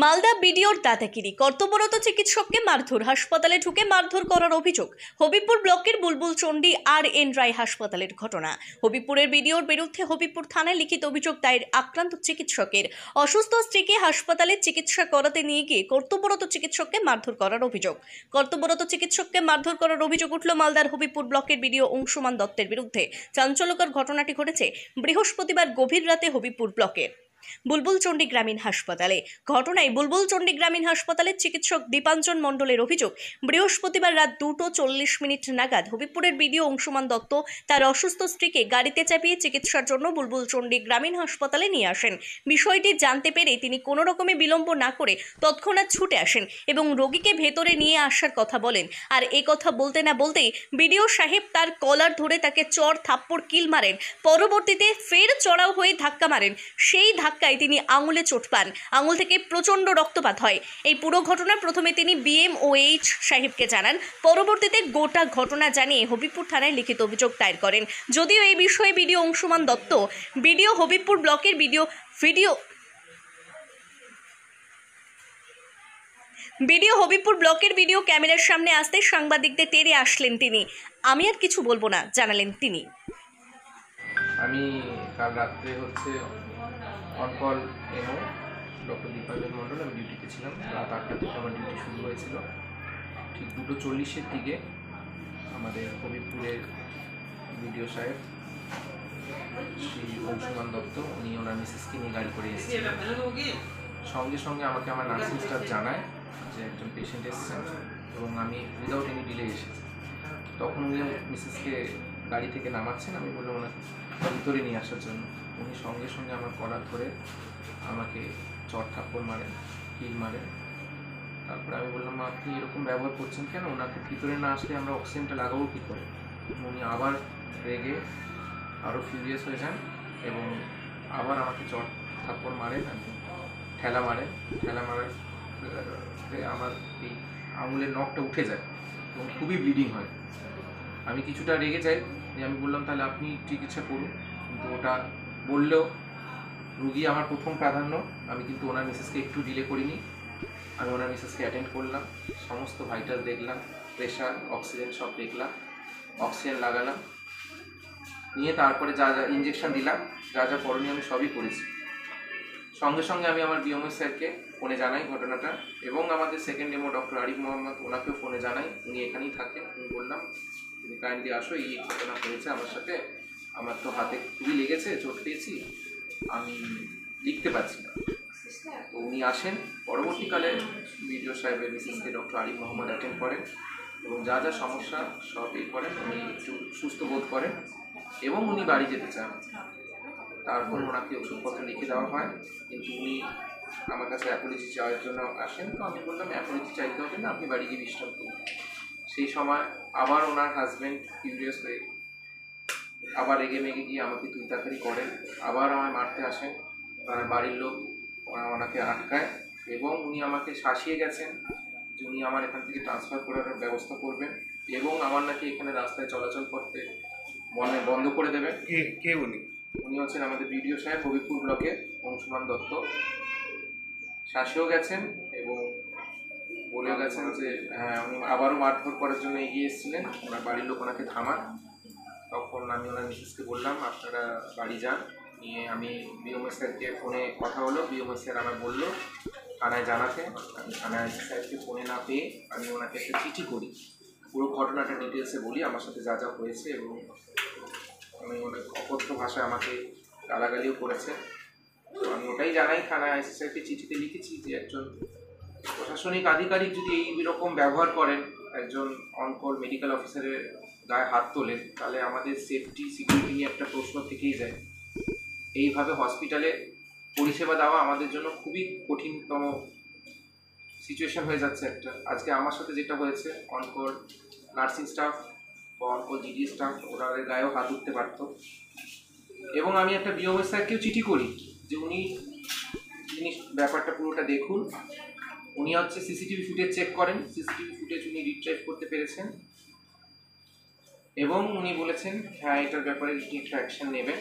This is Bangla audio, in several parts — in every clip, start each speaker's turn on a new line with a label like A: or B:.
A: মালদা বিডিওর দাদাগিরি, কর্তব্যরত চিকিৎসককে মারধর, হাসপাতালে ঢুকে মারধর করার অভিযোগ। হবিবপুর ব্লকের বুলবুল চণ্ডী আর.এন. রায় হাসপাতালের ঘটনা। হবিবপুরের বিডিওর বিরুদ্ধে হবিবপুর থানায় লিখিত অভিযোগ দায়ের। আক্রান্ত চিকিৎসকের অসুস্থ স্ত্রীকে হাসপাতালে চিকিৎসা করাতে নিয়ে গিয়ে কর্তব্যরত চিকিৎসককে মারধর করার অভিযোগ। কর্তব্যরত চিকিৎসককে মারধর করার অভিযোগ উঠল মালদার হবিবপুর ব্লকের বিডিও অংশুমান দত্তের বিরুদ্ধে। চাঞ্চল্যকর ঘটনাটি ঘটেছে বৃহস্পতিবার গভীর রাতে হবিবপুর ব্লকের বুলবুল চণ্ডী গ্রামীণ হাসপাতালে। ঘটনায় বুলবুল চণ্ডী গ্রামীণ হাসপাতালের চিকিৎসক দীপাঞ্জন মণ্ডলের অভিযোগ, বৃহস্পতিবার রাত 2:40 নাগাদ হবিবপুরের বিডিও অংশুমান দত্ত তার অসুস্থ স্ত্রীকে গাড়িতে চাপিয়ে চিকিৎসার জন্য বুলবুল চণ্ডী গ্রামীণ হাসপাতালে নিয়ে আসেন। বিষয়টি জানতে পেরে তিনি কোনো রকমে বিলম্ব না করে তৎক্ষণাৎ ছুটে আসেন এবং রোগীকে ভেতরে নিয়ে আসার কথা বলেন। আর এই কথা বলতে না বলতেই বিডিও সাহেব তার কলার ধরে তাকে চড় থাপ্পড় কিল মারেন। পরবর্তীতে ফের চড়াও হয়ে ধাক্কা মারেন। সেই ধাক্কায় তিনি আঙুলে চোট পান, আঙুল থেকে প্রচণ্ড রক্তপাত হয়। এই পুরো ঘটনা প্রথমে তিনি BMOH সাহেবকে জানান, পরবর্তীতে গোটা ঘটনা জানিয়ে হবিবপুর থানায় লিখিত অভিযোগ দায়ের করেন। যদিও এই বিষয়ে বিডিও অংশুমান দত্ত বিডিও হবিবপুর ব্লকের বিডিও হবিবপুর ব্লকের ভিডিও ক্যামেরার সামনে আসতে সাংবাদিকদের তেড়ে আসলেন তিনি। আমি আর কিছু বলবো না জানালেন তিনি।
B: আমি কাল রাত্রে অনকল এমও ডক্টর দীপাঞ্জন মণ্ডল, আমি ডিউটিতে ছিলাম। রাত 8টা থেকে আমার ডিউটি শুরু হয়েছিল। ঠিক 2:40 দিকে আমাদের হবিবপুরের বিডিও সাহেব শ্রী অংশুমান দত্ত উনি ওনার মিসেসকে নিয়ে গাড়ি করে এসেছিলেন। সঙ্গে সঙ্গে আমাকে আমার নার্সিং স্টাফ জানায় যে একজন পেশেন্ট এসেছেন এবং আমি উইদাউট এনি ডিলে এসেছি। তখন উনি মিসেসকে গাড়ি থেকে নামাচ্ছেন। আমি বললাম ওনাকে ভিতরে নিয়ে আসার জন্য। উনি সঙ্গে সঙ্গে আমার কলার ধরে আমাকে চড় থাপ্পড় মারেন, কিল মারেন। তারপরে আমি বললাম, আপনি এরকম ব্যবহার করছেন কেন? ওনাকে ভিতরে না আসলে আমরা অক্সিজেনটা লাগাবো কী করে? উনি আবার রেগে আরও ফিউরিয়াস হয়ে যান এবং আবার আমাকে চড় থাপ্পড় মারেন, ঠেলা মারার আমার এই আঙুলের নখটা উঠে যায় এবং খুবই ব্লিডিং হয়। আমি কিছুটা রেগে যাই, যে আমি বললাম তাহলে আপনি চিকিৎসা করুন, কিন্তু ওটা বললেও রুগী আমার প্রথম প্রাধান্য। আমি কিন্তু ওনার মিসেসকে একটু ডিলে করিনি। আমি ওনার মিসেসকে অ্যাটেন্ড করলাম, সমস্ত ভাইটাল দেখলাম, প্রেশার, অক্সিজেন সব দেখলাম, অক্সিজেন লাগালাম, নিয়ে তারপরে যা যা ইঞ্জেকশন দিলাম, যা যা করণীয় আমি সবই করেছি। সঙ্গে সঙ্গে আমি আমার BMO স্যারকে ফোনে জানাই ঘটনাটা এবং আমাদের সেকেন্ড এমও ডক্টর আরিফ মোহাম্মদ, ওনাকেও ফোনে জানাই। উনি এখানেই থাকেন। আমি বললাম তুমি কাইন্ডলি আসো, এই ঘটনা হয়েছে আমার সাথে, আমার তো হাতে খুবই লেগেছে, চোট পেয়েছি, আমি লিখতে পারছি না। তো উনি আসেন। পরবর্তীকালে বিডিও সাহেবের মিসেসকে ডক্টর আরিফ মোহাম্মদ অ্যাটেন্ড করেন এবং যা যা সমস্যা সব করেন। উনি একটু সুস্থ বোধ করেন এবং উনি বাড়ি যেতে চান। তারপর ওনাকে ওষুধপত্র লিখে দেওয়া হয়, কিন্তু উনি আমার কাছে অ্যাপোলজি চাওয়ার জন্য আসেন। তো আমি বললাম অ্যাপোলজি চাইতে হবে না, আপনি বাড়ি গিয়ে বিশ্রাম করুন। সেই সময় আবার ওনার হাজব্যান্ড কিউরিয়াস হয়ে আবার রেগে মেগে গিয়ে আমাকে তুই তাড়াতাড়ি করেন, আবার আমায় মারতে আসেন। ওনার বাড়ির লোক ওনাকে আটকায় এবং উনি আমাকে শাসিয়ে গেছেন যে উনি আমার এখান থেকে ট্রান্সফার করার ব্যবস্থা করবেন এবং আমার নাকি এখানে রাস্তায় চলাচল করতে বন্ধ করে দেবেন।
C: কে উনি?
B: উনি হচ্ছেন আমাদের বিডিও সাহেব হবিবপুর ব্লকে অংশুমান দত্ত। শাসিয়েও গেছেন এবং বলেও গেছেন যে হ্যাঁ, উনি আবারও মারধর করার জন্য এগিয়ে এসেছিলেন। ওনার বাড়ির লোক ওনাকে থামান। তখন আমি ওনার মিসেসকে বললাম আপনারা বাড়ি যান। নিয়ে আমি BMO স্যারকে ফোনে কথা হলো। BMO স্যার আমায় বললো থানায় জানাতে। আমি থানায় স্যারকে ফোনে না পেয়ে আমি ওনাকে একটা চিঠি করি, পুরো ঘটনাটা ডিটেলসে বলি আমার সাথে যা যা হয়েছে এবং আমি অনেক অকথ্য ভাষায় আমাকে গালাগালিও করেছে। তো আমি ওটাই জানাই থানায় IC স্যারকে চিঠিতে লিখেছি যে একজন প্রশাসনিক আধিকারিক যদি এইরকম ব্যবহার করেন, একজন অনকল মেডিকেল অফিসারের গায়ে হাত তোলেন, তাহলে আমাদের সেফটি সিকিউরিটি নিয়ে একটা প্রশ্ন থেকেই যায়। এইভাবে হসপিটালে পরিষেবা দেওয়া আমাদের জন্য খুবই কঠিনতম সিচুয়েশন হয়ে যাচ্ছে একটা। আজকে আমার সাথে যেটা হয়েছে, অনকল নার্সিং স্টাফ বা অনকল GD স্টাফ ওনাদের গায়েও হাত উঠতে পারত। এবং আমি একটা BMO স্যারকেও চিঠি করি যে উনি ব্যাপারটা পুরোটা দেখুন। উনি হচ্ছে CCTV ফুটেজ চেক করেন, CCTV ফুটেজ উনি রিট্রাইভ করতে পেরেছেন এবং উনি বলেছেন হ্যাঁ এটার ব্যাপারে একটু অ্যাকশন নেবেন।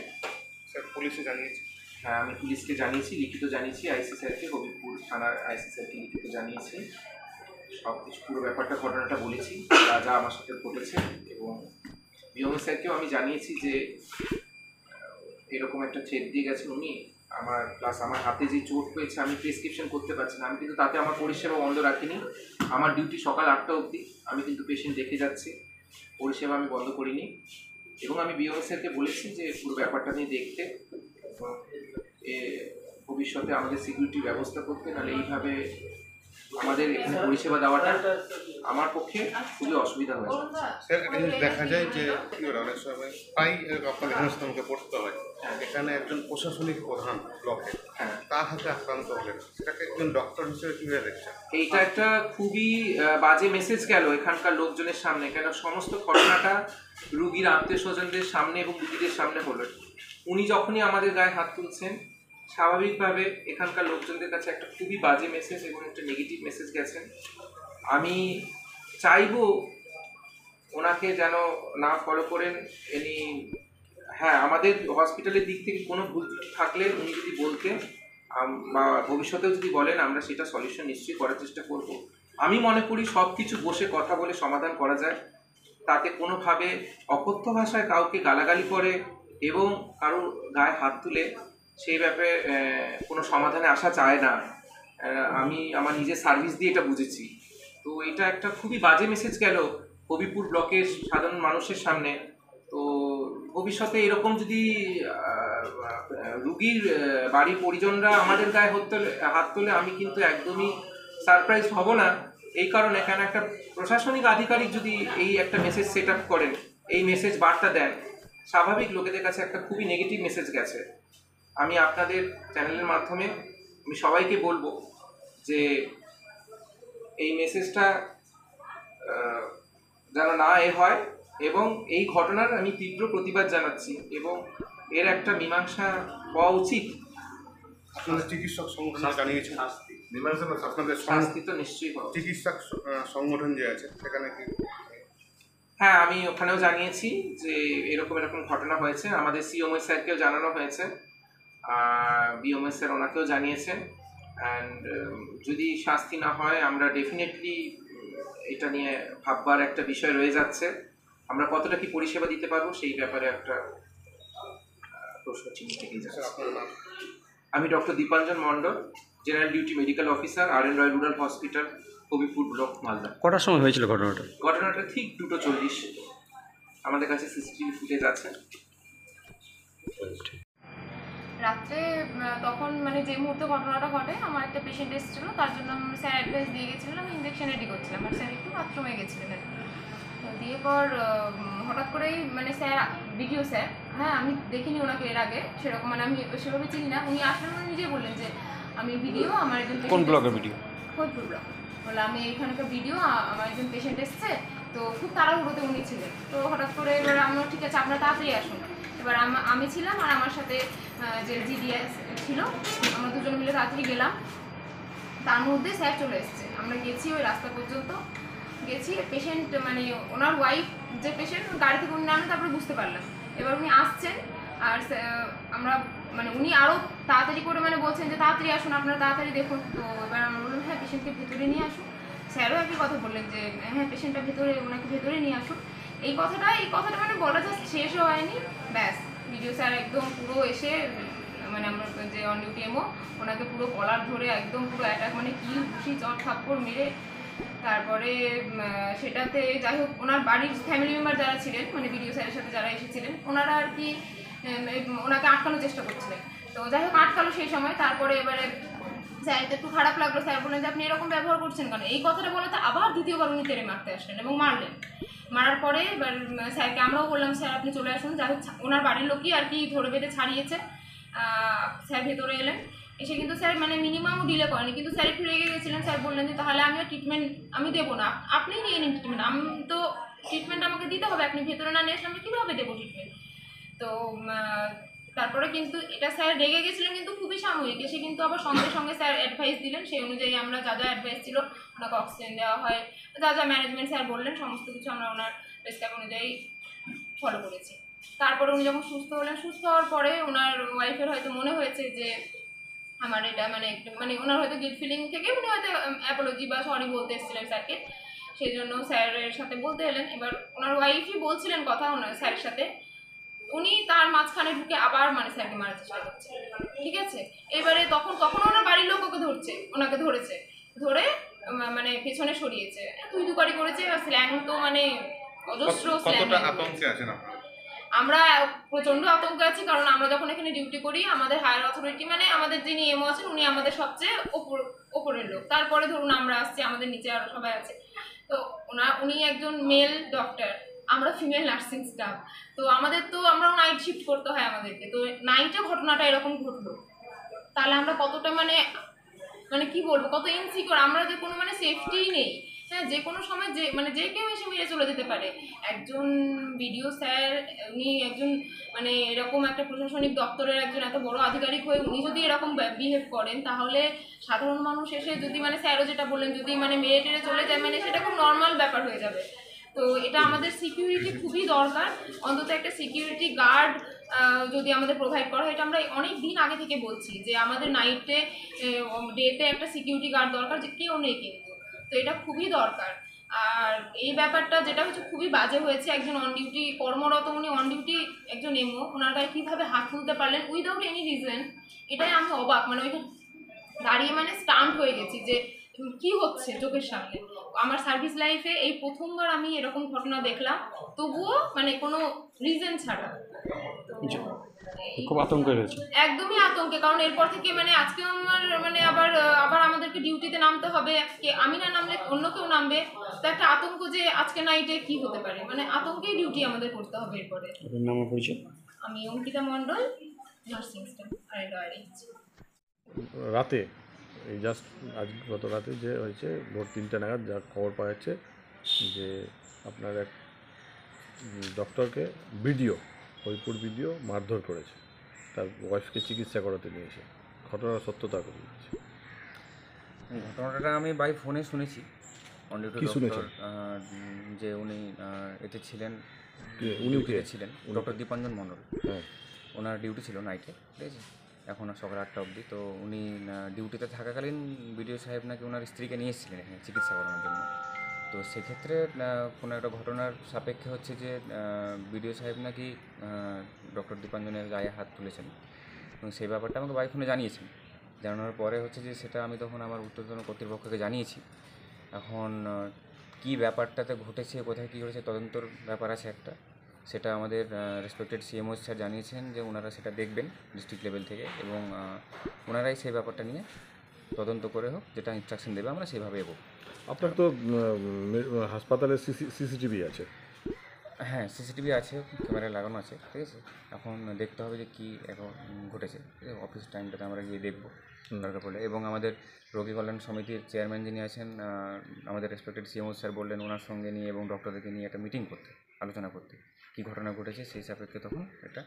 C: স্যার পুলিশে জানিয়েছে?
B: হ্যাঁ, আমি পুলিশকে জানিয়েছি, লিখিত জানিয়েছি, আইসি স্যারকে, হবিবপুর থানার আইসি স্যারকে লিখিত জানিয়েছি। সব কিছু পুরো ব্যাপারটা, ঘটনাটা বলেছি, যা যা আমার সাথে ঘটেছে। এবং বিওমি স্যারকেও আমি জানিয়েছি যে এরকম একটা থ্রেট দিয়ে গেছেন উনি আমার, প্লাস আমার হাতে যে চোট হয়েছে, আমি প্রেসক্রিপশন করতে পারছি না। আমি কিন্তু তাতে আমার পরিষেবা বন্ধ রাখিনি। আমার ডিউটি সকাল 8টা অবধি, আমি কিন্তু পেশেন্ট দেখে যাচ্ছি, পরিষেবা আমি বন্ধ করিনি। এবং আমি বিওমি স্যারকে বলেছি যে পুরো ব্যাপারটা নিয়ে দেখতে, এবং ভবিষ্যতে আমাদের সিকিউরিটি ব্যবস্থা করতে, নাহলে এইভাবে আমাদের এখানে পরিষেবা দেওয়াটা আমার পক্ষে খুবই অসুবিধা হয়েছে।
C: স্যার, একটা জিনিস দেখা যায় যে কি বলে, অনেক সময় প্রায় আপনাদের হেনস্থাকে পড়তে হয়। এখানে একজন প্রশাসনিক প্রধান ব্লকে, তার হাতে আক্রান্ত হলেন, সেটাকে একজন ডক্টর হিসেবে কীভাবে দেখছেন?
B: এইটা একটা খুবই বাজে মেসেজ গেল এখানকার লোকজনের সামনে, কেন সমস্ত ঘটনাটা রুগীর আত্মীয় স্বজনদের সামনে এবং রুগীদের সামনে হলো। উনি যখনই আমাদের গায়ে হাত তুলছেন, স্বাভাবিকভাবে এখানকার লোকজনদের কাছে একটা খুবই বাজে মেসেজ এবং একটা নেগেটিভ মেসেজ গেছেন। আমি চাইবো ওনাকে যেন না ফলো করেন এনি। হ্যাঁ, আমাদের হসপিটালের দিক থেকে কোনো ভুল থাকলে উনি যদি বলতেন বা ভবিষ্যতেও যদি বলেন, আমরা সেটা সলিউশন নিশ্চয়ই করার চেষ্টা করব। আমি মনে করি সব কিছু বসে কথা বলে সমাধান করা যায়, তাতে কোনোভাবে অকথ্য ভাষায় কাউকে গালাগালি করে এবং কারো গায়ে হাত তুলে সেই ব্যাপারে কোনো সমাধানে আসা চায় না। আমি আমার নিজের সার্ভিস দিয়ে এটা বুঝেছি। তো এটা একটা খুবই বাজে মেসেজ গেল হবিপুর ব্লকের সাধারণ মানুষের সামনে। তো ভবিষ্যতে এরকম যদি রুগীর বাড়ির পরিজনরা আমাদের গায়ে হাত তোলে, আমি কিন্তু একদমই সারপ্রাইজ হব না। এই কারণে এখানে একটা প্রশাসনিক আধিকারিক যদি এই একটা মেসেজ সেট আপ করেন, এই মেসেজ বার্তা দেন, স্বাভাবিক লোকেদের কাছে একটা খুবই নেগেটিভ মেসেজ গেছে। আমি আপনাদের চ্যানেলের মাধ্যমে আমি সবাইকে বলবো যে এই মেসেজটা যেন না হয়, এবং এই ঘটনার আমি তীব্র প্রতিবাদ জানাচ্ছি এবং এর একটা মীমাংসা হওয়া উচিত।
C: আপনাদের চিকিৎসক সংগঠন জানিয়েছেন আপনাদের
B: শাস্তি তো নিশ্চয়ই পাওয়া।
C: চিকিৎসক সংগঠন যে আছে সেখানে কি?
B: হ্যাঁ, আমি ওখানেও জানিয়েছি যে এরকম এরকম ঘটনা হয়েছে, আমাদের সিওমএস স্যারকেও জানানো হয়েছে, বিওমএস স্যার ওনাকেও জানিয়েছেন। অ্যান্ড যদি শাস্তি না হয়, আমরা ডেফিনেটলি এটা নিয়ে ভাববার একটা বিষয় রয়ে যাচ্ছে। আমরা কতটা কি পরিষেবা দিতে পারবো সেই ব্যাপারে একটা প্রশ্ন চিহ্ন থেকেই যাচ্ছে। আমি doctor Dipanjan Mondal, general duty medical officer, R N. Roy rural hospital, Habibpur block, Malda.
D: কটার সময় হয়েছিল ঘটনাটা?
B: ঘটনাটা ঠিক 2:40। আমাদের কাছে সিসিটিভি ফুটেজ আছে।
E: রাত্রে তখন মানে যে মুহূর্তে ঘটনাটা ঘটে, আমার একটা পেশেন্ট এসেছিলো, তার জন্য স্যার অ্যাডভাইস দিয়ে গেছিলেন, আমি ইঞ্জেকশন রেডি করছিলাম, আর স্যার একটু বাথরুমে গেছিলেন। দিয়ে পর হঠাৎ করেই মানে স্যার, ভিডিও স্যার, হ্যাঁ আমি দেখিনি ওনাকে এর আগে সেরকম, মানে আমি সেভাবে চিনি না। উনি আসলে উনি নিজেই বললেন যে আমি ভিডিও, আমার একজন
D: কোন ব্লকের ভিডিও?
E: হবিপুর ব্লক। বলে আমি এখানকার ভিডিও, আমার একজন পেশেন্ট এসছে, তো খুব তাড়াহুড়োতে উনি ছিলেন। তো হঠাৎ করে এবার আমরা, ঠিক আছে আপনারা তাড়াতাড়ি আসুন। এবার আমি ছিলাম আর আমার সাথে যে জিডিএস ছিল, আমরা দুজন মিলে তাড়াতাড়ি গেলাম। তার মধ্যে স্যার চলে এসছে, আমরা গেছি ওই রাস্তা পর্যন্ত গেছি। পেশেন্ট মানে ওনার ওয়াইফ যে পেশেন্ট, গাড়ি থেকে উনি নামেন, তারপরে বুঝতে পারলাম এবার উনি আসছেন। আর আমরা মানে উনি আরও তাড়াতাড়ি করে মানে বলছেন যে তাড়াতাড়ি আসুন, আপনারা তাড়াতাড়ি দেখুন। তো এবার আমরা বললাম হ্যাঁ পেশেন্টকে ভেতরে নিয়ে আসুন। স্যারও একই কথা বললেন যে হ্যাঁ পেশেন্টটা ভেতরে, ওনাকে ভেতরে নিয়ে আসুন। এই কথাটা মানে বলা জাস্ট শেষও হয়নি, ব্যাস ভিডিও স্যার একদম পুরো এসে মানে আমরা যে অন ডিউটি এমও, ওনাকে পুরো কলার ধরে একদম পুরো অ্যাটাক, মানে কি ঘুষি চট থাপ্পড় মেরে, তারপরে সেটাতে যাই হোক ওনার বাড়ির ফ্যামিলি মেম্বার যারা ছিলেন, মানে ভিডিও স্যারের সাথে যারা এসেছিলেন, ওনারা আর কি ওনাকে আটকানোর চেষ্টা করছিলেন। তো যাই হোক আটকালো সেই সময়। তারপরে এবারে স্যার একটু খারাপ লাগলো, স্যার বললেন যে আপনি এরকম ব্যবহার করছেন কেন। এই কথাটা বলে তো আবার দ্বিতীয়বার উনি তেড়ে মারতে আসলেন এবং মারলেন। মারার পরে এবার স্যারকে আমরাও বললাম স্যার আপনি চলে আসুন। যাই হোক ওনার বাড়ির লোকই আর কি ধরে বেঁধে ছাড়িয়েছে। স্যার ভেতরে এলেন, এসে কিন্তু স্যার মানে মিনিমামও ডিলে করেনি, কিন্তু স্যার একটু রেগে গেছিলেন। স্যার বললেন যে তাহলে আমিও ট্রিটমেন্ট আমি দেবো না, আপনিই নিয়ে নিন ট্রিটমেন্ট, আমি তো ট্রিটমেন্ট আমাকে দিতে হবে, আপনি ভেতরে না নিয়ে আসলে আমি কীভাবে দেবো ট্রিটমেন্ট। তো তারপরে কিন্তু এটা স্যার রেগে গেছিলেন, কিন্তু খুবই সাময়িক। এসে কিন্তু আবার সঙ্গে সঙ্গে স্যার অ্যাডভাইস দিলেন, সেই অনুযায়ী আমরা যা যা অ্যাডভাইস ছিল, ওনাকে অক্সিজেন দেওয়া হয়, যা যা ম্যানেজমেন্ট স্যার বললেন সমস্ত কিছু আমরা ওনার প্রেসক্রাইব অনুযায়ী ফলো করেছি। তারপরে উনি যখন সুস্থ হলেন, সুস্থ হওয়ার পরে ওনার ওয়াইফের হয়তো মনে হয়েছে যে আমার এটা মানে ওনার হয়তো গিল্ট ফিলিং থেকে উনি হয়তো অ্যাপোলজি বা সরি বলতে এসেছিলেন স্যারকে, সেই জন্য স্যারের সাথে বলতে এলেন। এবার ওনার ওয়াইফই বলছিলেন কথা ওনার স্যারের সাথে, উনি তার মাঝখানে ঢুকে আবার মানে স্যারকে মারার চেষ্টা করছে, ঠিক আছে। এবারে তখন ওনার বাড়ির লোক ওনাকে ধরেছে, ধরে মানে পেছনে সরিয়েছে, তুই দুকারি করেছে, স্ল্যাং তো মানে অজস্র স্ল্যাং।
C: কতটা আতঙ্কে আছেন আপনারা?
E: আমরা প্রচন্ড আতঙ্কে আছি, কারণ আমরা যখন এখানে ডিউটি করি আমাদের হায়ার অথরিটি মানে আমাদের যিনি এমও আছেন উনি আমাদের সবচেয়ে ওপরের লোক, তারপরে ধরুন আমরা আসছি, আমাদের নিচে আরো সবাই আছে। তো উনি একজন মেল ডক্টর, আমরা ফিমেল নার্সিং স্টাফ, তো আমরাও নাইট শিফট করতে হয় আমাদেরকে। তো নাইটে ঘটনাটা এরকম ঘটলো, তাহলে আমরা কতটা মানে কি বলবো, কত ইনসিকিউর, আমরা যে কোনো মানে সেফটিই নেই। হ্যাঁ, যে কোনো সময় যে কেউ এসে মেরে চলে যেতে পারে। একজন বিডিও স্যার, উনি একজন মানে এরকম একটা প্রশাসনিক দপ্তরের একজন এত বড় আধিকারিক হয়ে উনি যদি এরকম বিহেভ করেন, তাহলে সাধারণ মানুষ এসে যদি মানে স্যারও যেটা বললেন যদি মানে মেরে টেরে চলে যায়, মানে সেটা খুব নর্মাল ব্যাপার হয়ে যাবে। তো এটা আমাদের সিকিউরিটি খুবই দরকার, অন্তত একটা সিকিউরিটি গার্ড যদি আমাদের প্রোভাইড করা হয়। এটা আমরা অনেক দিন আগে থেকে বলছি যে আমাদের নাইটে ডেতে একটা সিকিউরিটি গার্ড দরকার, যে কেউ নেই কিন্তু, তো এটা খুবই দরকার। আর এই ব্যাপারটা যেটা হচ্ছে খুবই বাজে হয়েছে, একজন অন ডিউটি কর্মরত, উনি অন ডিউটি একজন এমও, ওনার গায়ে কীভাবে হাত তুলতে পারলেন উইদাউট এনি রিজন, এটাই আমি অবাক। মানে ওইখানে দাঁড়িয়ে মানে স্টান্ট হয়ে গেছি যে কি হচ্ছে চোখের সামনে। আমার সার্ভিস লাইফে এই প্রথমবার আমি এরকম ঘটনা দেখলাম, তবুও মানে কোনো রিজন ছাড়া।
D: খুব আতঙ্ক হয়েছে,
E: একদমই আতঙ্কে, কারণ এরপর থেকে মানে আজকে আমার মানে আবার আমাদেরকে ডিউটিতে নামতে হবে, আমি না নামলে অন্য কেউ নামবে, তো একটা আতঙ্ক যে আজকে নাইটে কি হতে পারে, মানে আতঙ্কেই ডিউটি আমাদের করতে হবে এরপরে।
D: আপনার নাম ও পরিচয়?
E: আমি অঙ্কিতা মণ্ডল, নার্সিং স্টাফ আর
F: রাতে এই জাস্ট আজ গত রাতে যে হয়েছে ভোর 3টে নাগাদ যা খবর পাওয়া যাচ্ছে যে আপনার এক ডক্টরকে হরিপুর বিডিও মারধর করেছে, তার ওয়াইফকে চিকিৎসা করাতে নিয়েছে। ঘটনার সত্যতা করে দিয়েছে।
G: ঘটনাটা আমি বাই ফোনে শুনেছি।
F: কি শুনেছেন?
G: যে উনি এতে ছিলেন,
F: উনি কে
G: ছিলেন ডক্টর দীপাঞ্জন মণ্ডল।
F: হ্যাঁ,
G: ওনার ডিউটি ছিল নাইটে, ঠিক আছে, এখন সকাল 8টা অবধি। তো উনি ডিউটিতে থাকাকালীন বিডিও সাহেব নাকি ওনার স্ত্রীকে নিয়ে এসেছিলেন এখানে চিকিৎসা করানোর জন্য। তো সেক্ষেত্রে কোনো একটা ঘটনার সাপেক্ষে হচ্ছে যে বিডিও সাহেব নাকি ডক্টর দীপাঞ্জনের গায়ে হাত তুলেছেন, এবং সেই ব্যাপারটা আমাকে বাই ফোনে জানিয়েছেন। জানানোর পরে হচ্ছে যে সেটা আমি তখন আমার ঊর্ধ্বতন কর্তৃপক্ষকে জানিয়েছি। এখন কি ব্যাপারটাতে ঘটেছে, কোথায় কী ঘটেছে, তদন্তর ব্যাপার আছে একটা, সেটা আমাদের রেসপেক্টেড সিএমও স্যার জানিয়েছেন যে ওনারা সেটা দেখবেন ডিস্ট্রিক্ট লেভেল থেকে, এবং ওনারাই সেই ব্যাপারটা নিয়ে তদন্ত করে হোক, যেটা ইনস্ট্রাকশন দেবে আমরা সেইভাবে এগোবো।
F: আপনার তো হাসপাতালে সিসিটিভি আছে?
G: হ্যাঁ, সিসিটিভি আছে, ক্যামেরা লাগানো আছে, ঠিক আছে। এখন দেখতে হবে যে কী এখন ঘটেছে, অফিস টাইমটাতে আমরা গিয়ে দেখবো দরকার পড়লে। এবং আমাদের রোগী কল্যাণ সমিতির চেয়ারম্যান যিনি আছেন, আমাদের রেসপেক্টেড সিএমও স্যার বললেন ওনার সঙ্গে নিয়ে এবং ডক্টরদেরকে নিয়ে একটা মিটিং করতে, আলোচনা করতে, কী ঘটনা ঘটেছে সেই সাপেক্ষে তখন একটা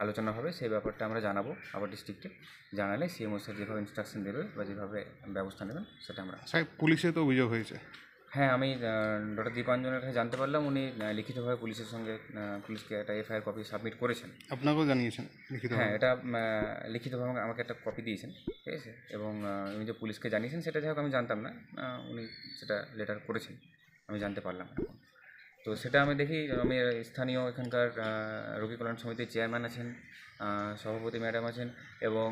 G: আলোচনা হবে। সেই ব্যাপারটা আমরা জানাবো আবার ডিস্ট্রিক্টে, জানালে সিএমও স্যার যেভাবে ইনস্ট্রাকশন দেবে বা যেভাবে ব্যবস্থা নেবেন সেটা আমরা।
C: সাহেব, পুলিশে তো অভিযোগ হয়েছে।
G: হ্যাঁ, আমি ডক্টর দীপাঞ্জনের কাছে জানতে পারলাম উনি লিখিতভাবে পুলিশের সঙ্গে পুলিশকে একটা এফআইআর কপি সাবমিট করেছেন।
C: আপনাকেও জানিয়েছেন লিখিত?
G: হ্যাঁ, এটা লিখিতভাবে আমাকে একটা কপি দিয়েছেন, ঠিক আছে। এবং উনি যে পুলিশকে জানিয়েছেন সেটা যাই হোক আমি জানতাম না, উনি সেটা লেটার করেছেন, আমি জানতে পারলাম এখন। তো সেটা আমি দেখি, আমি স্থানীয় এখানকার রোগী কল্যাণ সমিতির চেয়ারম্যান আছেন, সভাপতি ম্যাডাম আছেন এবং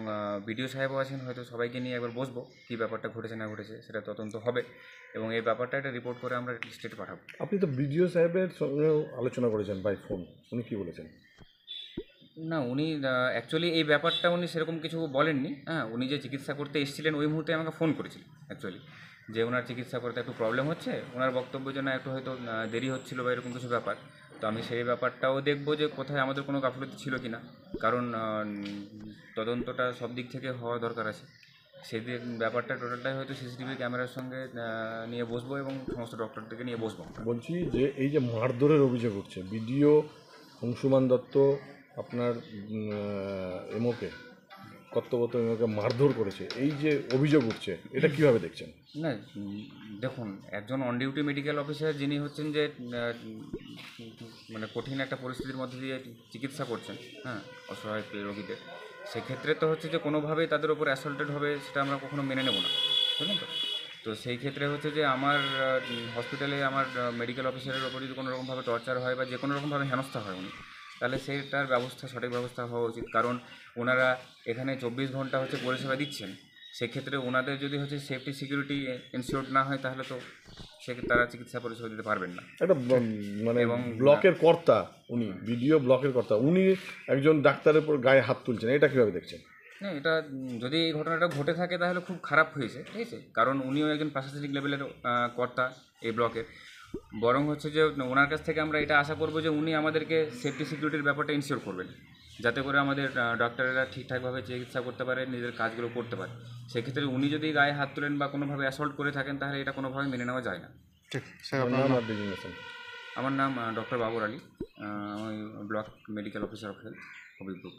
G: বিডিও সাহেবও আছেন, হয়তো সবাইকে নিয়ে একবার বসবো, কী ব্যাপারটা ঘটেছে না ঘটেছে সেটা তদন্ত হবে, এবং এই ব্যাপারটা একটা রিপোর্ট করে আমরা স্টেটে পাঠাবো।
F: আপনি তো বিডিও সাহেবের সঙ্গেও আলোচনা করেছেন বাই ফোন, উনি কী বলেছেন?
G: না, উনি অ্যাকচুয়ালি এই ব্যাপারটা উনি সেরকম কিছু বলেননি। হ্যাঁ, উনি যে চিকিৎসা করতে এসেছিলেন ওই মুহূর্তে আমাকে ফোন করেছিলেন অ্যাকচুয়ালি, যে ওনার চিকিৎসা করতে একটু প্রবলেম হচ্ছে, ওনার বক্তব্য যে না একটু হয়তো দেরি হচ্ছিল বা এরকম কিছু ব্যাপার। তো আমি সেই ব্যাপারটাও দেখবো যে কোথায় আমাদের কোনো গাফলতি ছিল কি না, কারণ তদন্তটা সব দিক থেকে হওয়া দরকার আছে। সেদিন ব্যাপারটা টোটালটাই হয়তো সিসিটিভি ক্যামেরার সঙ্গে নিয়ে বসবো এবং সমস্ত ডক্টরদেরকে নিয়ে বসবো।
F: বলছি যে এই যে মারধরের অভিযোগ উঠছে, বিডিও অংশুমান দত্ত আপনার এমওকে কর্তব্যরত ওনাকে মারধর করেছে, এই যে অভিযোগ উঠছে, এটা কিভাবে দেখছেন?
G: না দেখুন, একজন অন ডিউটি মেডিকেল অফিসার যিনি হচ্ছেন যে মানে কঠিন একটা পরিস্থিতির মধ্যে দিয়ে চিকিৎসা করছেন, হ্যাঁ, অসহায় রোগীদের, সেক্ষেত্রে তো হচ্ছে যে কোনোভাবেই তাদের উপর অ্যাসল্টেড হবে সেটা আমরা কখনো মেনে নেব না, বুঝলেন তো? তো সেই ক্ষেত্রে হচ্ছে যে আমার হসপিটালে আমার মেডিকেল অফিসারের ওপর যদি কোনো রকমভাবে টর্চার হয় বা যে কোনো রকমভাবে হেনস্থা হয় উনি, তাহলে সেটার ব্যবস্থা, সঠিক ব্যবস্থা হওয়া উচিত। কারণ ওনারা এখানে 24 ঘন্টা হচ্ছে পরিষেবা দিচ্ছেন, সেক্ষেত্রে ওনাদের যদি হচ্ছে সেফটি সিকিউরিটি এনশিওর্ড না হয় তাহলে তো সেক্ষেত্রে তারা চিকিৎসা পরিষেবা দিতে পারবেন না।
F: একটা মানে
G: এবং
F: ব্লকের কর্তা, উনি বিডিও ব্লকের কর্তা, উনি একজন ডাক্তারের উপর গায়ে হাত তুলছেন, এটা কিভাবে দেখছেন?
G: হ্যাঁ, এটা যদি এই ঘটনাটা ঘটে থাকে তাহলে খুব খারাপ হয়েছে, ঠিক আছে? কারণ উনিও একজন প্রশাসনিক লেভেলের কর্তা এই ব্লকের। বরং হচ্ছে যে ওনার কাছ থেকে আমরা এটা আশা করবো যে উনি আমাদেরকে সেফটি সিকিউরিটির ব্যাপারটা ইনশিওর করবেন, যাতে করে আমাদের ডক্টরেরা ঠিকঠাকভাবে চিকিৎসা করতে পারে, নিজের কাজগুলো করতে পারে। সেক্ষেত্রে উনি যদি গায়ে হাত তোলেন বা কোনোভাবে অ্যাসল্ট করে থাকেন তাহলে এটা কোনোভাবে মেনে নেওয়া যায় না।
C: ঠিক স্যার,
F: আপনার
C: আপনার
F: নাম
C: নাম?
F: আর ডেজিগনেশন?
G: আমার নাম ডক্টর বাবর আলী, আমি block medical officer of health, Habibpur.